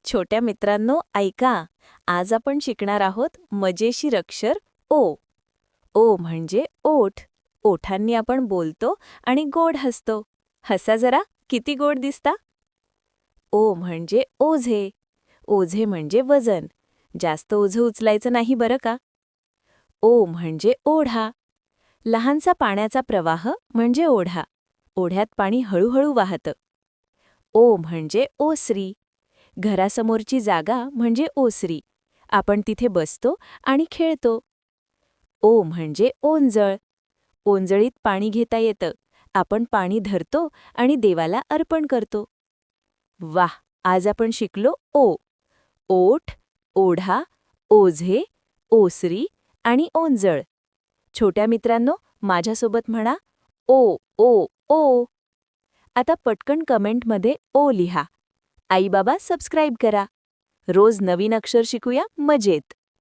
छोट्या मित्रांनो ऐका, आज आपण शिकणार आहोत मजेशीर अक्षर ओ. ओ म्हणजे ओठ. ओठांनी आपण बोलतो आणि गोड हसतो. हसा जरा, किती गोड दिसता. ओ म्हणजे ओझे. ओझे म्हणजे वजन. जास्त ओझं उचलायचं नाही बरं का. ओ म्हणजे ओढा. लहानसा पाण्याचा प्रवाह म्हणजे ओढा. ओढ्यात पाणी हळूहळू वाहतं. ओ म्हणजे ओसरी. घरासमोरची जागा म्हणजे ओसरी. आपण तिथे बसतो आणि खेळतो. ओ म्हणजे ओंजळ. ओंजळीत पाणी घेता येतं. आपण पाणी धरतो आणि देवाला अर्पण करतो. वाह, आज आपण शिकलो ओ. ओठ, ओढा, ओझे, ओसरी आणि ओंजळ. छोट्या मित्रांनो, माझ्यासोबत म्हणा ओ ओ ओ. आता पटकन कमेंटमध्ये ओ लिहा. आई बाबा सबस्क्राईब करा. रोज नवीन अक्षर शिकूया मजेत.